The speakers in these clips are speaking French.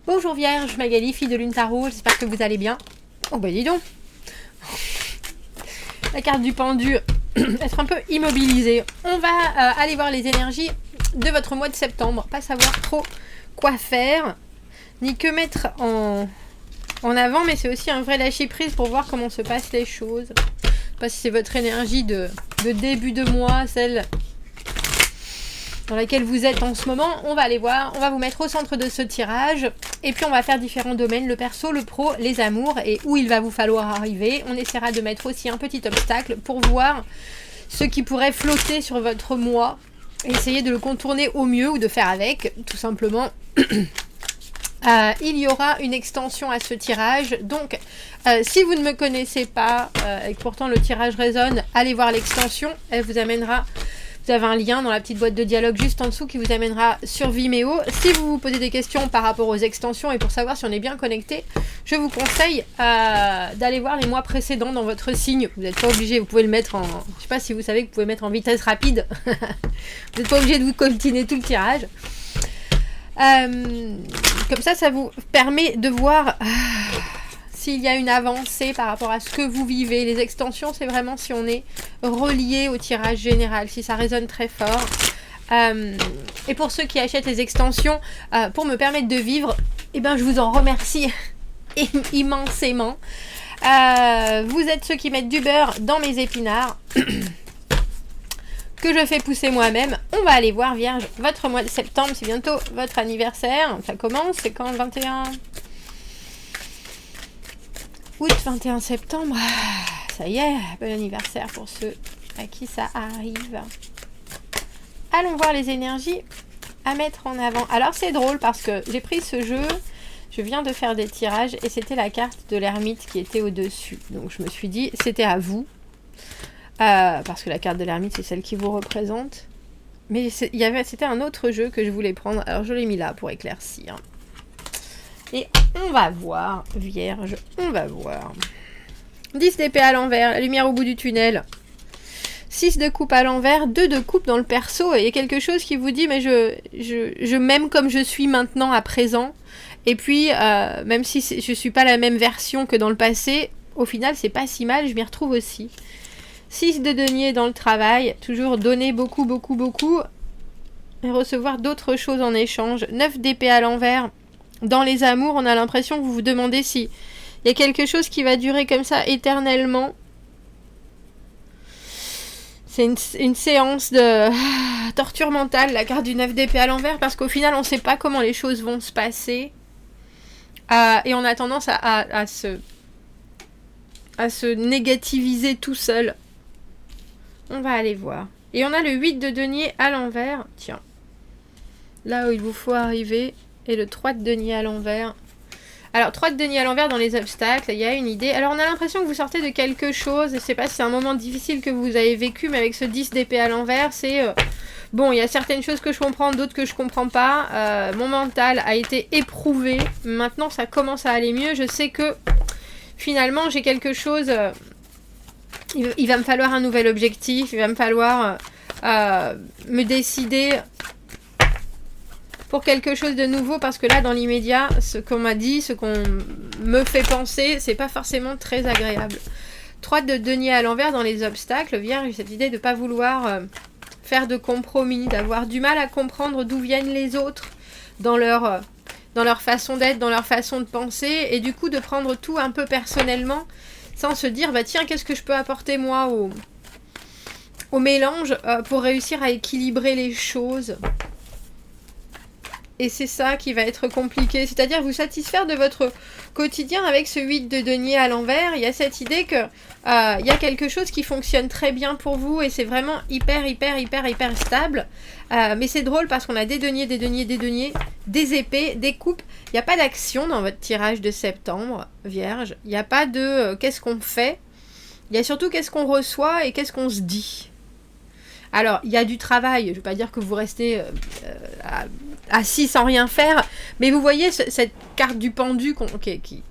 Bonjour Vierge, Magali, fille de Lune Tarot, j'espère que vous allez bien. Oh bah dis donc. La carte du pendu, être un peu immobilisé. On va aller voir les énergies de votre mois de septembre. Pas savoir trop quoi faire, ni que mettre en avant, mais c'est aussi un vrai lâcher prise pour voir comment se passent les choses. Je sais pas si c'est votre énergie de début de mois, celle dans laquelle vous êtes en ce moment. On va aller voir, on va vous mettre au centre de ce tirage et puis on va faire différents domaines, le perso, le pro, les amours et où il va vous falloir arriver. On essaiera de mettre aussi un petit obstacle pour voir ce qui pourrait flotter sur votre mois et essayer de le contourner au mieux ou de faire avec, tout simplement. Il y aura une extension à ce tirage, donc si vous ne me connaissez pas et que pourtant le tirage résonne, allez voir l'extension, elle vous amènera. Vous avez un lien dans la petite boîte de dialogue juste en dessous qui vous amènera sur Vimeo. Si vous vous posez des questions par rapport aux extensions et pour savoir si on est bien connecté, je vous conseille d'aller voir les mois précédents dans votre signe. Vous n'êtes pas obligé, vous pouvez le mettre en... Je ne sais pas si vous savez que vous pouvez mettre en vitesse rapide. Vous n'êtes pas obligé de vous coltiner tout le tirage. Comme ça vous permet de voir... s'il y a une avancée par rapport à ce que vous vivez. Les extensions, c'est vraiment si on est relié au tirage général, si ça résonne très fort. Et pour ceux qui achètent les extensions pour me permettre de vivre, eh ben, je vous en remercie immensément. Vous êtes ceux qui mettent du beurre dans mes épinards que je fais pousser moi-même. On va aller voir, Vierge, votre mois de septembre, c'est bientôt votre anniversaire. Ça commence, c'est quand le 21 août, 21 septembre, ça y est, bon anniversaire pour ceux à qui ça arrive. Allons voir les énergies à mettre en avant. Alors c'est drôle parce que j'ai pris ce jeu, je viens de faire des tirages et c'était la carte de l'ermite qui était au-dessus. Donc je me suis dit, c'était à vous, parce que la carte de l'ermite c'est celle qui vous représente. Mais c'était un autre jeu que je voulais prendre, alors je l'ai mis là pour éclaircir. Et on va voir, Vierge, on va voir. 10 d'épée à l'envers, la lumière au bout du tunnel. 6 de coupe à l'envers, 2 de coupe dans le perso. Et il y a quelque chose qui vous dit, mais je m'aime comme je suis maintenant, à présent. Et puis, même si je suis pas la même version que dans le passé, au final, c'est pas si mal, je m'y retrouve aussi. 6 de denier dans le travail, toujours donner beaucoup, beaucoup, beaucoup. Et recevoir d'autres choses en échange. 9 d'épée à l'envers. Dans les amours, on a l'impression que vous vous demandez si il y a quelque chose qui va durer comme ça éternellement. C'est une séance de torture mentale, la carte du 9 d'épée à l'envers, parce qu'au final, on ne sait pas comment les choses vont se passer. Et on a tendance à se négativiser tout seul. On va aller voir. Et on a le 8 de denier à l'envers. Tiens. Là où il vous faut arriver... Et le 3 de denier à l'envers. Alors, 3 de denier à l'envers dans les obstacles, il y a une idée. Alors, on a l'impression que vous sortez de quelque chose. Je ne sais pas si c'est un moment difficile que vous avez vécu, mais avec ce 10 d'épée à l'envers, c'est... bon, il y a certaines choses que je comprends, d'autres que je ne comprends pas. Mon mental a été éprouvé. Maintenant, ça commence à aller mieux. Je sais que, finalement, j'ai quelque chose... il va me falloir un nouvel objectif. Il va me falloir me décider... pour quelque chose de nouveau, parce que là, dans l'immédiat, ce qu'on m'a dit, ce qu'on me fait penser, c'est pas forcément très agréable. 3 de denier à l'envers dans les obstacles, Vierge, cette idée de pas vouloir faire de compromis, d'avoir du mal à comprendre d'où viennent les autres dans leur façon d'être, dans leur façon de penser, et du coup de prendre tout un peu personnellement, sans se dire, bah tiens, qu'est-ce que je peux apporter moi au mélange pour réussir à équilibrer les choses. Et c'est ça qui va être compliqué, c'est-à-dire vous satisfaire de votre quotidien avec ce 8 de denier à l'envers. Il y a cette idée que il y a quelque chose qui fonctionne très bien pour vous et c'est vraiment hyper stable. Mais c'est drôle parce qu'on a des deniers, des épées, des coupes. Il n'y a pas d'action dans votre tirage de septembre, Vierge. Il n'y a pas de qu'est-ce qu'on fait. Il y a surtout qu'est-ce qu'on reçoit et qu'est-ce qu'on se dit. Alors, il y a du travail. Je ne veux pas dire que vous restez assis sans rien faire. Mais vous voyez, cette carte du pendu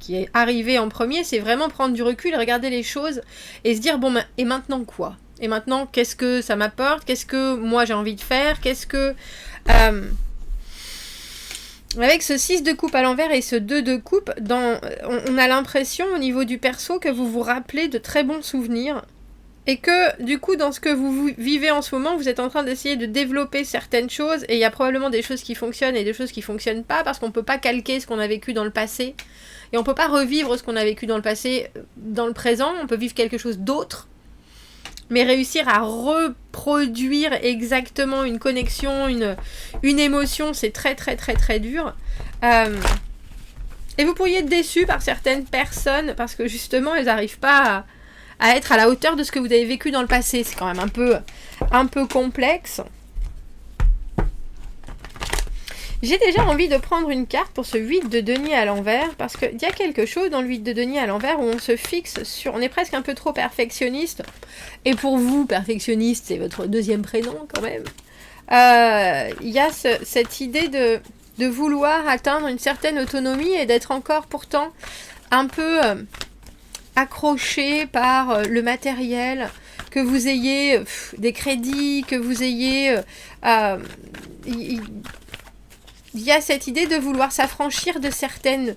qui est arrivée en premier, c'est vraiment prendre du recul, regarder les choses et se dire, bon, et maintenant quoi ? Et maintenant, qu'est-ce que ça m'apporte ? Qu'est-ce que moi j'ai envie de faire ? Qu'est-ce que... Avec ce 6 de coupe à l'envers et ce 2 de coupe, on a l'impression au niveau du perso que vous vous rappelez de très bons souvenirs. Et que, du coup, dans ce que vous vivez en ce moment, vous êtes en train d'essayer de développer certaines choses. Et il y a probablement des choses qui fonctionnent et des choses qui ne fonctionnent pas. Parce qu'on ne peut pas calquer ce qu'on a vécu dans le passé. Et on ne peut pas revivre ce qu'on a vécu dans le passé dans le présent. On peut vivre quelque chose d'autre. Mais réussir à reproduire exactement une connexion, une émotion, c'est très très très très dur. Et vous pourriez être déçu par certaines personnes parce que justement elles n'arrivent pas à être à la hauteur de ce que vous avez vécu dans le passé. C'est quand même un peu complexe. J'ai déjà envie de prendre une carte pour ce 8 de denier à l'envers, parce qu'il y a quelque chose dans le 8 de denier à l'envers où on se fixe sur... On est presque un peu trop perfectionniste. Et pour vous, perfectionniste, c'est votre deuxième prénom quand même. Il y a cette idée de vouloir atteindre une certaine autonomie et d'être encore pourtant un peu accroché par le matériel, que vous ayez des crédits, que vous ayez... Il y a cette idée de vouloir s'affranchir de certains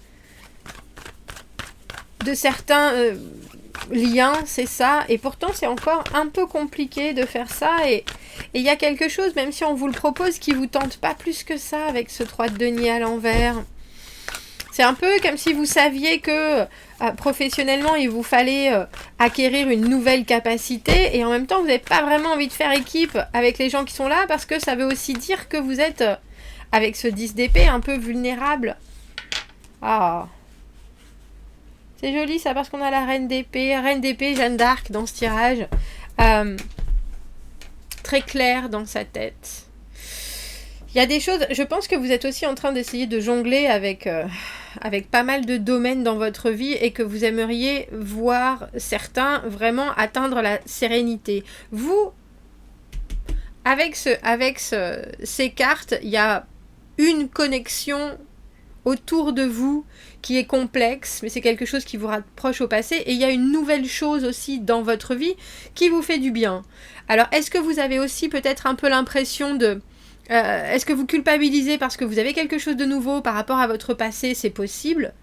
liens, c'est ça. Et pourtant, c'est encore un peu compliqué de faire ça. Et il y a quelque chose, même si on vous le propose, qui vous tente pas plus que ça avec ce 3 de denier à l'envers. C'est un peu comme si vous saviez que professionnellement, il vous fallait acquérir une nouvelle capacité. Et en même temps, vous n'avez pas vraiment envie de faire équipe avec les gens qui sont là, parce que ça veut aussi dire que vous êtes... avec ce 10 d'épée, un peu vulnérable. Ah. C'est joli ça, parce qu'on a la reine d'épée, Jeanne d'Arc dans ce tirage. Très clair dans sa tête. Il y a des choses... Je pense que vous êtes aussi en train d'essayer de jongler avec pas mal de domaines dans votre vie et que vous aimeriez voir certains vraiment atteindre la sérénité. Vous, avec ces cartes, il y a une connexion autour de vous qui est complexe, mais c'est quelque chose qui vous rapproche au passé, et il y a une nouvelle chose aussi dans votre vie qui vous fait du bien. Alors, est-ce que vous avez aussi peut-être un peu l'impression de... est-ce que vous culpabilisez parce que vous avez quelque chose de nouveau par rapport à votre passé? C'est possible.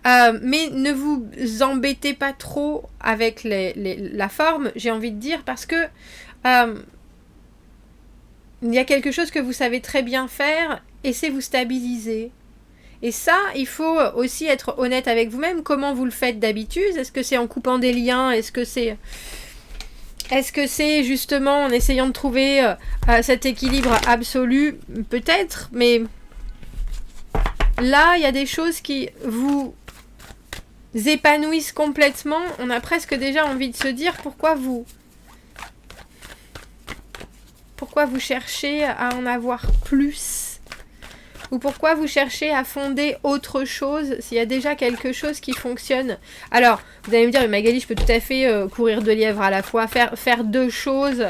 Mais ne vous embêtez pas trop avec la forme, j'ai envie de dire, parce que... il y a quelque chose que vous savez très bien faire et c'est vous stabiliser. Et ça, il faut aussi être honnête avec vous-même. Comment vous le faites d'habitude? Est-ce que c'est en coupant des liens? Est-ce que c'est justement en essayant de trouver cet équilibre absolu? Peut-être, mais là, il y a des choses qui vous épanouissent complètement. On a presque déjà envie de se dire pourquoi vous cherchez à en avoir plus? Ou pourquoi vous cherchez à fonder autre chose s'il y a déjà quelque chose qui fonctionne? Alors, vous allez me dire, mais Magali, je peux tout à fait courir 2 lièvres à la fois, faire 2 choses.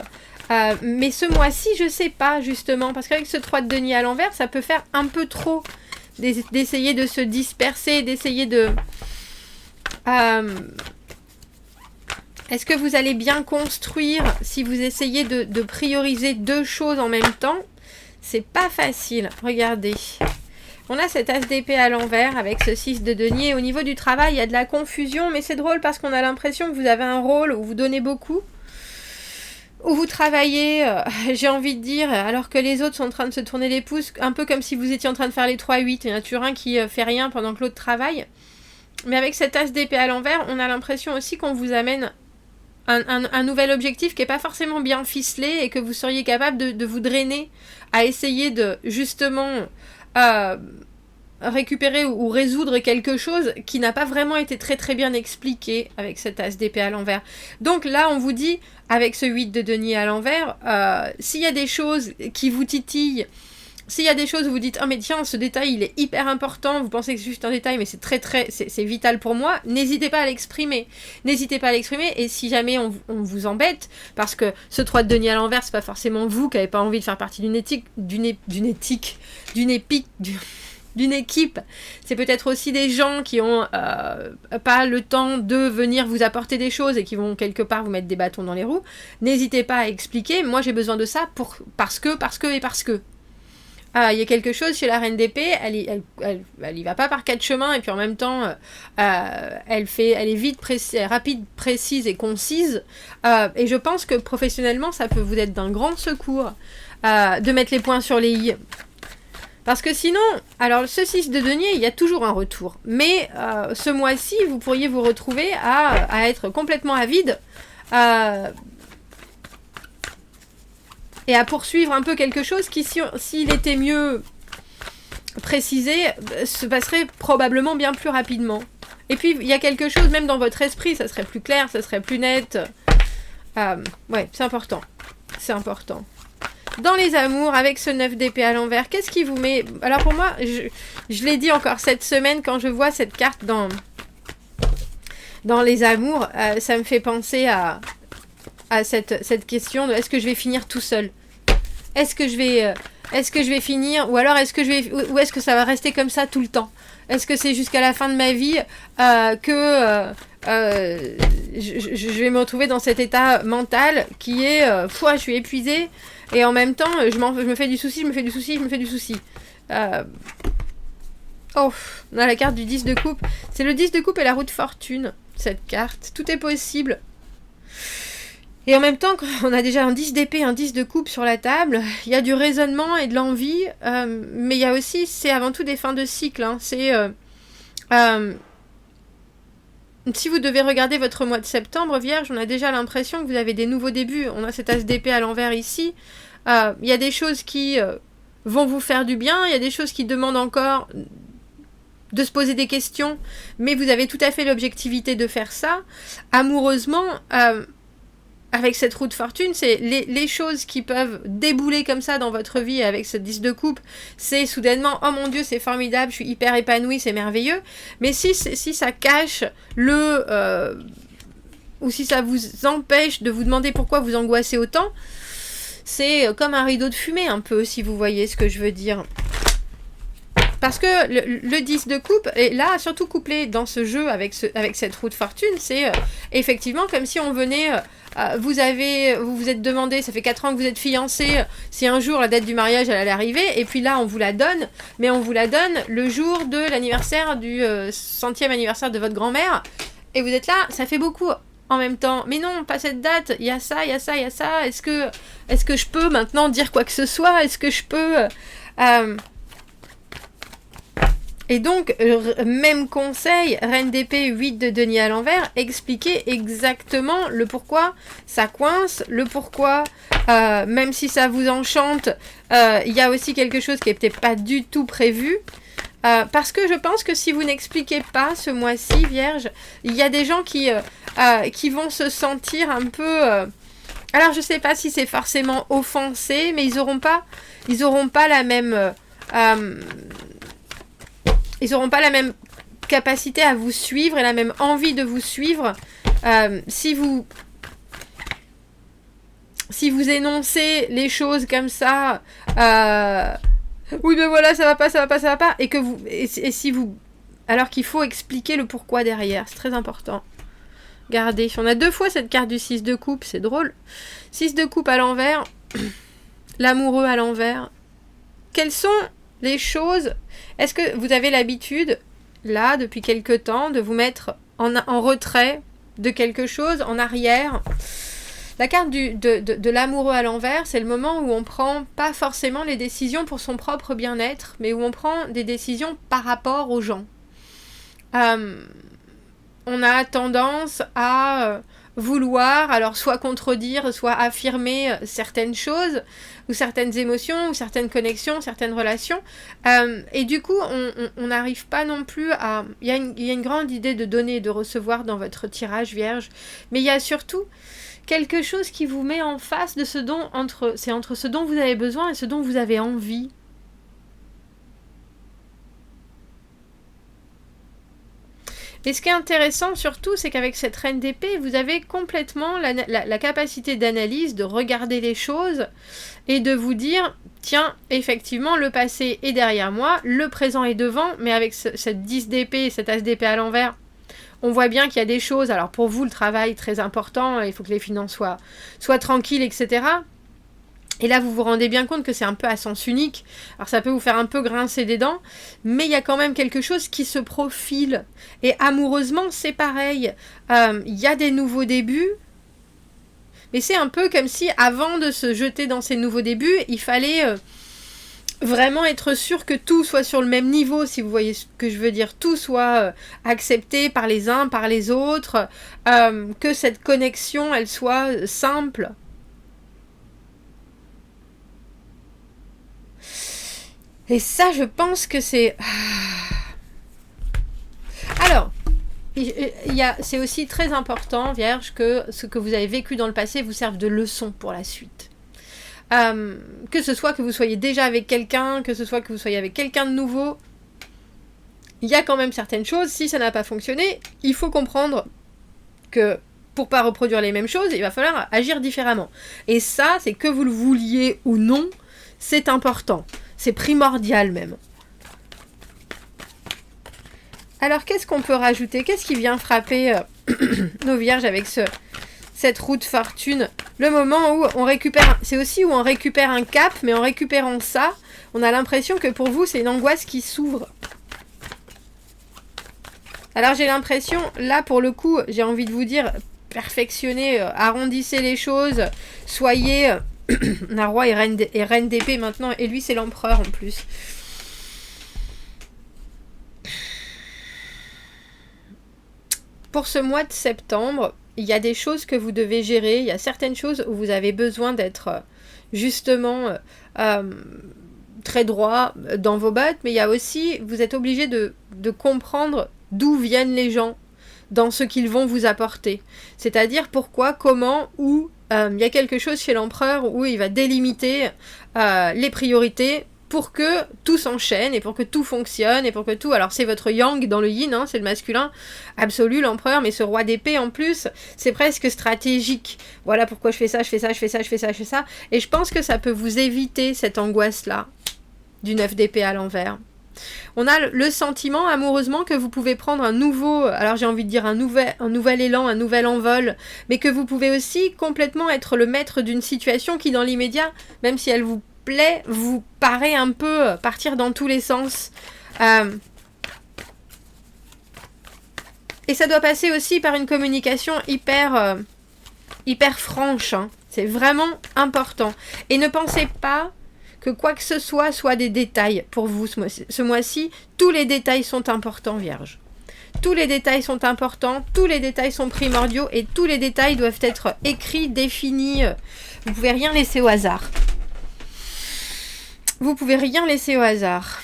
Mais ce mois-ci, je sais pas, justement. Parce qu'avec ce 3 de denier à l'envers, ça peut faire un peu trop d'essayer de se disperser, d'essayer de... Est-ce que vous allez bien construire si vous essayez de prioriser 2 choses en même temps? C'est pas facile. Regardez. On a cet as d'épée à l'envers avec ce 6 de denier. Au niveau du travail, il y a de la confusion, mais c'est drôle parce qu'on a l'impression que vous avez un rôle où vous donnez beaucoup, où vous travaillez, j'ai envie de dire, alors que les autres sont en train de se tourner les pouces, un peu comme si vous étiez en train de faire les 3-8. Il y en a toujours un qui fait rien pendant que l'autre travaille. Mais avec cet as d'épée à l'envers, on a l'impression aussi qu'on vous amène un nouvel objectif qui n'est pas forcément bien ficelé et que vous seriez capable de vous drainer à essayer de justement récupérer ou résoudre quelque chose qui n'a pas vraiment été très très bien expliqué avec cet as d'épée à l'envers. Donc là on vous dit avec ce 8 de denier à l'envers, s'il y a des choses qui vous titillent, s'il y a des choses où vous dites « Oh mais tiens, ce détail il est hyper important, vous pensez que c'est juste un détail mais c'est vital pour moi », n'hésitez pas à l'exprimer. N'hésitez pas à l'exprimer, et si jamais on vous embête, parce que ce 3 de denier à l'envers, c'est pas forcément vous qui n'avez pas envie de faire partie d'une équipe, c'est peut-être aussi des gens qui ont pas le temps de venir vous apporter des choses et qui vont quelque part vous mettre des bâtons dans les roues. N'hésitez pas à expliquer « Moi j'ai besoin de ça parce que... » il y a quelque chose chez la reine d'épée, elle y va pas par 4 chemins, et puis en même temps, elle est vite, rapide, précise et concise. Et je pense que professionnellement, ça peut vous être d'un grand secours de mettre les points sur les i. Parce que sinon, alors ce 6 de denier, il y a toujours un retour. Mais ce mois-ci, vous pourriez vous retrouver à être complètement avide. Et à poursuivre un peu quelque chose qui, s'il était mieux précisé, se passerait probablement bien plus rapidement. Et puis, il y a quelque chose, même dans votre esprit, ça serait plus clair, ça serait plus net. Ouais, c'est important. C'est important. Dans les amours, avec ce 9 d'épée à l'envers, qu'est-ce qui vous met... Alors pour moi, je l'ai dit encore cette semaine, quand je vois cette carte dans les amours, ça me fait penser à cette question de est-ce que je vais finir tout seul? Est-ce que je vais finir, ou alors ou est-ce que ça va rester comme ça tout le temps? Est-ce que c'est jusqu'à la fin de ma vie que je vais me retrouver dans cet état mental qui est je suis épuisée et en même temps je me fais du souci. On a la carte du 10 de coupe. C'est le 10 de coupe et la roue de fortune, cette carte. Tout est possible. Et en même temps, quand on a déjà un 10 d'épée, un 10 de coupe sur la table, il y a du raisonnement et de l'envie, mais il y a aussi, c'est avant tout des fins de cycle. Hein. C'est si vous devez regarder votre mois de septembre, Vierge, on a déjà l'impression que vous avez des nouveaux débuts. On a cet as d'épée à l'envers ici. Il y a des choses qui vont vous faire du bien, il y a des choses qui demandent encore de se poser des questions, mais vous avez tout à fait l'objectivité de faire ça. Amoureusement, avec cette roue de fortune, c'est les choses qui peuvent débouler comme ça dans votre vie avec ce 10 de coupe, c'est soudainement, oh mon Dieu, c'est formidable, je suis hyper épanouie, c'est merveilleux. Mais si ça cache ou si ça vous empêche de vous demander pourquoi vous angoissez autant, c'est comme un rideau de fumée un peu, si vous voyez ce que je veux dire. Parce que le 10 de coupe, et là, surtout couplé dans ce jeu avec cette roue de fortune, c'est effectivement comme si on venait... vous vous êtes demandé, ça fait 4 ans que vous êtes fiancés, si un jour la date du mariage elle allait arriver, et puis là on vous la donne, mais on vous la donne le jour de l'anniversaire du 100e anniversaire de votre grand-mère, et vous êtes là, ça fait beaucoup en même temps. Mais non, pas cette date, il y a ça, est-ce que je peux maintenant dire quoi que ce soit? Est-ce que je peux... Et donc, même conseil, reine d'épée, 8 de denier à l'envers, expliquez exactement le pourquoi ça coince, le pourquoi, même si ça vous enchante, il y a aussi quelque chose qui n'est peut-être pas du tout prévu. Parce que je pense que si vous n'expliquez pas ce mois-ci, Vierge, il y a des gens qui vont se sentir un peu... alors, je ne sais pas si c'est forcément offensé, mais ils n'auront pas la même... ils n'auront pas la même capacité à vous suivre et la même envie de vous suivre si vous énoncez les choses comme ça. Oui, mais voilà, ça va pas. Et si vous... Alors qu'il faut expliquer le pourquoi derrière. C'est très important. Regardez, on a 2 fois cette carte du 6 de coupe. C'est drôle. 6 de coupe à l'envers. L'amoureux à l'envers. Quelles sont... les choses, est-ce que vous avez l'habitude, là, depuis quelque temps, de vous mettre en retrait de quelque chose, en arrière? La carte de l'amoureux à l'envers, c'est le moment où on prend pas forcément les décisions pour son propre bien-être, mais où on prend des décisions par rapport aux gens. On a tendance à vouloir, alors soit contredire, soit affirmer certaines choses, ou certaines émotions, ou certaines connexions, certaines relations. Et du coup, on n'arrive pas non plus à... Il y a une grande idée de donner et de recevoir dans votre tirage Vierge, mais il y a surtout quelque chose qui vous met en face de entre ce dont vous avez besoin et ce dont vous avez envie. Et ce qui est intéressant surtout, c'est qu'avec cette reine d'épée, vous avez complètement la capacité d'analyse, de regarder les choses et de vous dire, tiens, effectivement, le passé est derrière moi, le présent est devant, mais avec cette 10 d'épée et cette as d'épée à l'envers, on voit bien qu'il y a des choses, alors pour vous, le travail est très important, il faut que les finances soient tranquilles, etc. Et là, vous vous rendez bien compte que c'est un peu à sens unique. Alors, ça peut vous faire un peu grincer des dents, mais il y a quand même quelque chose qui se profile. Et amoureusement, c'est pareil. Il y a des nouveaux débuts, mais c'est un peu comme si, avant de se jeter dans ces nouveaux débuts, il fallait vraiment être sûr que tout soit sur le même niveau, si vous voyez ce que je veux dire. Tout soit accepté par les uns, par les autres, que cette connexion, elle soit simple. Et ça, je pense que c'est... Alors, c'est aussi très important, Vierge, que ce que vous avez vécu dans le passé vous serve de leçon pour la suite. Que ce soit que vous soyez déjà avec quelqu'un, que ce soit que vous soyez avec quelqu'un de nouveau, il y a quand même certaines choses, si ça n'a pas fonctionné, il faut comprendre que pour pas reproduire les mêmes choses, il va falloir agir différemment. Et ça, c'est que vous le vouliez ou non, c'est important. C'est primordial même. Alors, qu'est-ce qu'on peut rajouter? Qu'est-ce qui vient frapper nos vierges avec cette roue de fortune? Le moment où on récupère... C'est aussi où on récupère un cap, mais en récupérant ça, on a l'impression que pour vous, c'est une angoisse qui s'ouvre. Alors, j'ai l'impression, là, pour le coup, j'ai envie de vous dire, perfectionnez, arrondissez les choses, soyez... On a roi et reine d'épée maintenant, et lui, c'est l'empereur en plus. Pour ce mois de septembre, il y a des choses que vous devez gérer. Il y a certaines choses où vous avez besoin d'être justement très droit dans vos bottes. Mais il y a aussi, vous êtes obligé de comprendre d'où viennent les gens dans ce qu'ils vont vous apporter. C'est-à-dire pourquoi, comment, où. Il y a quelque chose chez l'empereur où il va délimiter les priorités pour que tout s'enchaîne et pour que tout fonctionne et pour que tout... Alors c'est votre yang dans le yin, hein, c'est le masculin absolu, l'empereur, mais ce roi d'épée en plus, c'est presque stratégique. Voilà pourquoi je fais ça, je fais ça, je fais ça, je fais ça, je fais ça. Et je pense que ça peut vous éviter cette angoisse-là du 9 d'épée à l'envers. On a le sentiment amoureusement que vous pouvez prendre un nouveau, alors j'ai envie de dire un nouvel élan, un nouvel envol, mais que vous pouvez aussi complètement être le maître d'une situation qui dans l'immédiat, même si elle vous plaît, vous paraît un peu partir dans tous les sens. Et ça doit passer aussi par une communication hyper franche. Hein. C'est vraiment important. Et ne pensez pas que quoi que ce soit des détails pour vous ce mois-ci. Tous les détails sont importants, Vierge. Tous les détails sont importants, tous les détails sont primordiaux et tous les détails doivent être écrits, définis. Vous ne pouvez rien laisser au hasard. Vous pouvez rien laisser au hasard.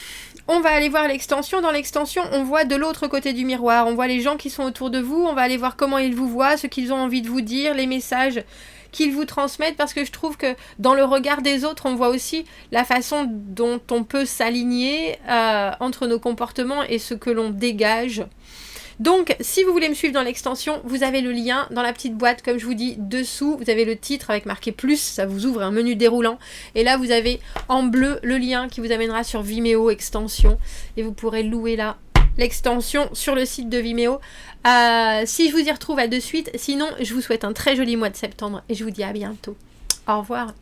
On va aller voir l'extension. Dans l'extension, on voit de l'autre côté du miroir. On voit les gens qui sont autour de vous. On va aller voir comment ils vous voient, ce qu'ils ont envie de vous dire, les messages qu'ils vous transmettent, parce que je trouve que dans le regard des autres, on voit aussi la façon dont on peut s'aligner entre nos comportements et ce que l'on dégage. Donc, si vous voulez me suivre dans l'extension, vous avez le lien dans la petite boîte, comme je vous dis, dessous. Vous avez le titre avec marqué plus, ça vous ouvre un menu déroulant. Et là, vous avez en bleu le lien qui vous amènera sur Vimeo extension. Et vous pourrez louer là l'extension sur le site de Vimeo. Si je vous y retrouve à de suite, sinon, je vous souhaite un très joli mois de septembre et je vous dis à bientôt. Au revoir.